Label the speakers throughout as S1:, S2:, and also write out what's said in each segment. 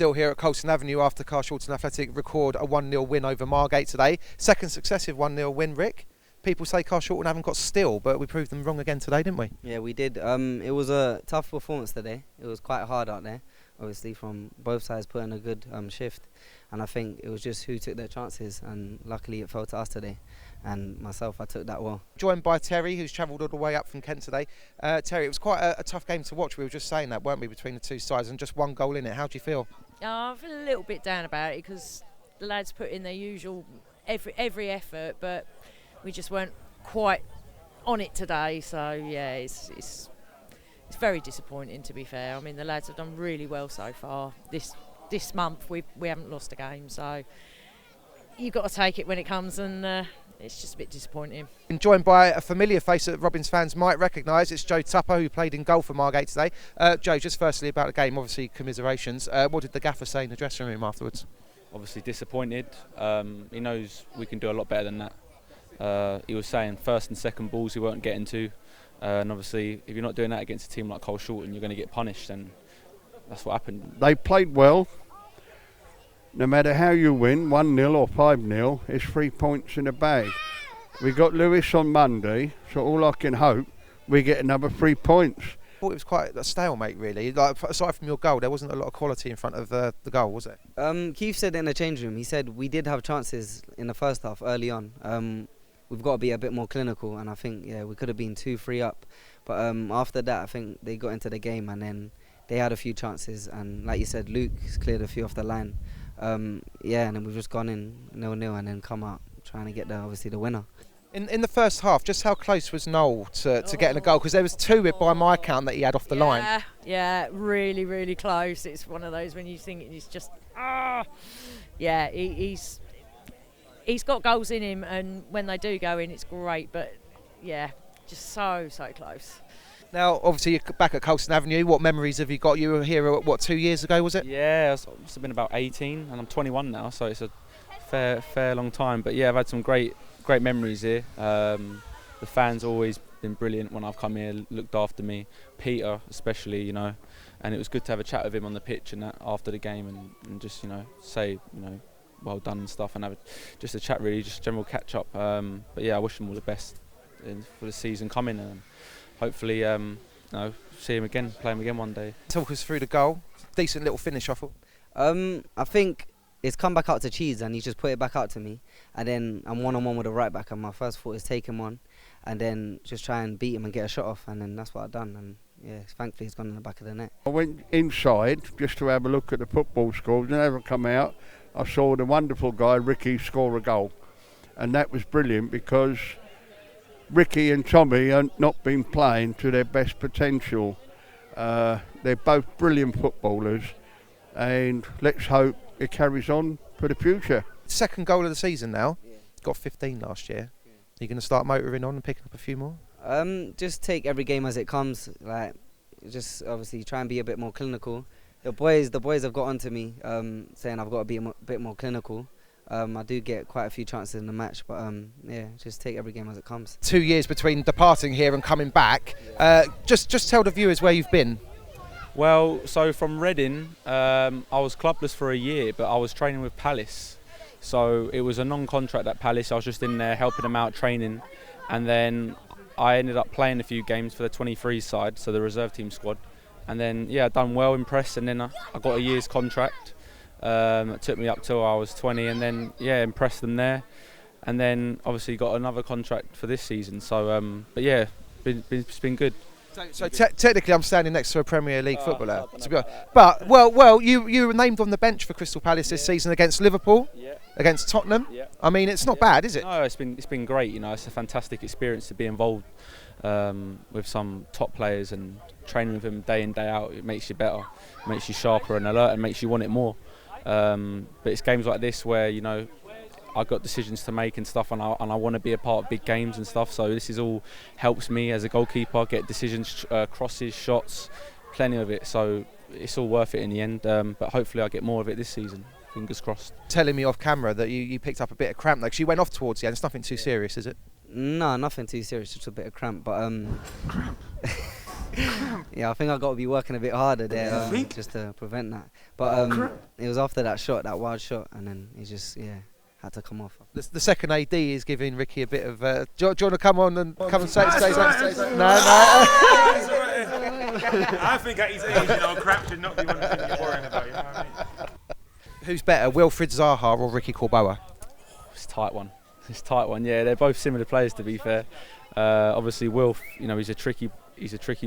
S1: Still here at Carshalton Avenue after Carshalton Athletic record a 1-0 win over Margate today. Second successive 1-0 win, Rick. People say Carshalton haven't got still, but we proved them wrong again today, didn't we?
S2: Yeah, we did. It was a tough performance today. It was quite hard out there, obviously, from both sides putting a good shift. And I think it was just who took their chances, and luckily it fell to us today. And myself, I took that well.
S1: Joined by Terry, who's travelled all the way up from Kent today. Terry, it was quite a tough game to watch. We were just saying that, weren't we, between the two sides, and just one goal in it. How do you feel?
S3: I feel a little bit down about it because the lads put in their usual every effort, but we just weren't quite on it today. So yeah, it's very disappointing, to be fair. I mean, the lads have done really well so far. This month we haven't lost a game, so you've got to take it when it comes, and it's just a bit disappointing. And
S1: joined by a familiar face that Robins fans might recognise, it's Joe Tupper, who played in goal for Margate today. Joe, just firstly about the game, obviously commiserations. What did the gaffer say in the dressing room afterwards?
S4: Obviously disappointed. He knows we can do a lot better than that. He was saying first and second balls he weren't getting to, and obviously if you're not doing that against a team like Carshalton, you're going to get punished, and that's what happened.
S5: They played well. No matter how you win, 1-0 or 5-0, it's 3 points in the bag. We got Lewis on Monday, so all I can hope we get another 3 points.
S1: I thought it was quite a stalemate, really. Like, aside from your goal, there wasn't a lot of quality in front of the goal, was it?
S2: Keith said in the change room, he said we did have chances in the first half early on. We've got to be a bit more clinical, and I think we could have been 2-3 up. But after that, I think they got into the game, and then they had a few chances, and like you said, Luke's cleared a few off the line. And then we've just gone in 0-0 and then come out trying to get the winner.
S1: In the first half, just how close was Noel to getting a goal? Because there was two by my count that he had off the line.
S3: Yeah, really, really close. It's one of those when you think it's just he's got goals in him, and when they do go in, it's great. But yeah, just so close.
S1: Now, obviously, you're back at Carshalton Avenue. What memories have you got? You were here, 2 years ago, was it?
S4: Yeah, it must have been about 18, and I'm 21 now, so it's a fair long time. But yeah, I've had some great memories here. The fans always been brilliant when I've come here, looked after me. Peter especially, and it was good to have a chat with him on the pitch and that after the game, and just say well done and stuff, and have just a chat, really, just general catch up. But yeah, I wish him all the best for the season coming, and hopefully see him again, play him again one day.
S1: Talk us through the goal. Decent little finish, I thought.
S2: I think it's come back out to Cheese, and he just put it back out to me, and then I'm one-on-one with the right back, and my first thought is take him on and then just try and beat him and get a shot off, and then that's what I've done, and yeah, thankfully he's gone in the back of the net.
S5: I went inside just to have a look at the football scores, and as I come out I saw the wonderful guy Ricky score a goal, and that was brilliant because Ricky and Tommy have not been playing to their best potential. They're both brilliant footballers, and let's hope it carries on for the future.
S1: Second goal of the season now. Got 15 last year. Are you going to start motoring on and picking up a few more?
S2: Just take every game as it comes. Like, just obviously try and be a bit more clinical. The boys have got onto me, saying I've got to be a bit more clinical. I do get quite a few chances in the match, but just take every game as it comes.
S1: 2 years between departing here and coming back. Just tell the viewers where you've been.
S4: Well, so from Reading, I was clubless for a year, but I was training with Palace. So it was a non-contract at Palace. I was just in there helping them out, training, and then I ended up playing a few games for the 23 side, so the reserve team squad. And then I'd done well, impressed, and then I got a year's contract. It took me up till I was 20, and then impressed them there, and then obviously got another contract for this season. So it's been good.
S1: So technically, I'm standing next to a Premier League footballer, to be honest. But you were named on the bench for Crystal Palace this season against Liverpool, against Tottenham. I mean, it's not bad, is it?
S4: No, it's been great. It's a fantastic experience to be involved with some top players and training with them day in, day out. It makes you better, makes you sharper and alert, and makes you want it more. But it's games like this where I've got decisions to make and stuff, and I want to be a part of big games and stuff. So this is all helps me as a goalkeeper get decisions, crosses, shots, plenty of it. So it's all worth it in the end. But hopefully I get more of it this season. Fingers crossed.
S1: Telling me off camera that you picked up a bit of cramp, because you went off towards the end. It's nothing too serious, is it?
S2: No, nothing too serious, just a bit of cramp. But
S1: cramp.
S2: Yeah, I think I've got to be working a bit harder there just to prevent that. But it was after that shot, that wild shot, and then he just, had to come off.
S1: The second AD is giving Ricky a bit of. Do you want to come on and say? No.
S6: I think at his age, crap should not be one thing you're worrying about. You know what I mean?
S1: Who's better, Wilfried Zaha or Ricky Korboa?
S4: It's a tight one. Yeah, they're both similar players, to be fair. Obviously, Wilf, he's a tricky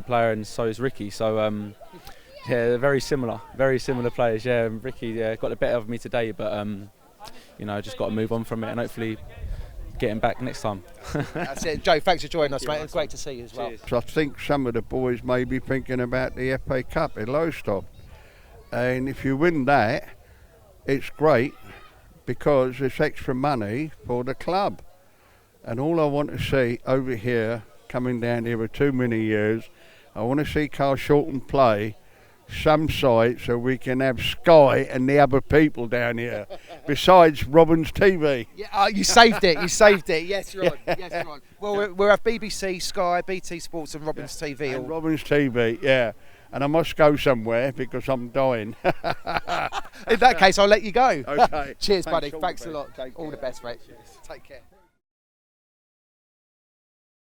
S4: player, and so is Ricky. So, they're very similar players. Yeah, and Ricky got the better of me today, but just got to move on from it and hopefully get him back next time.
S1: That's it, Joe. Thanks for joining us, mate. It's great to see you as well.
S5: So I think some of the boys may be thinking about the FA Cup in Lowestoft, and if you win that, it's great because it's extra money for the club. And all I want to see over here, coming down here for too many years, I want to see Carshalton play some side so we can have Sky and the other people down here, besides Robin's TV.
S1: Yeah, you saved it. Yes, Ron. Yes, Ron. Well, we'll have BBC, Sky, BT Sports and Robin's TV.
S5: And Robin's TV, yeah. And I must go somewhere because I'm dying.
S1: In that case, I'll let you go.
S5: Okay.
S1: Cheers, buddy. Thanks a lot. All the best, mate.
S5: Cheers.
S1: Take care.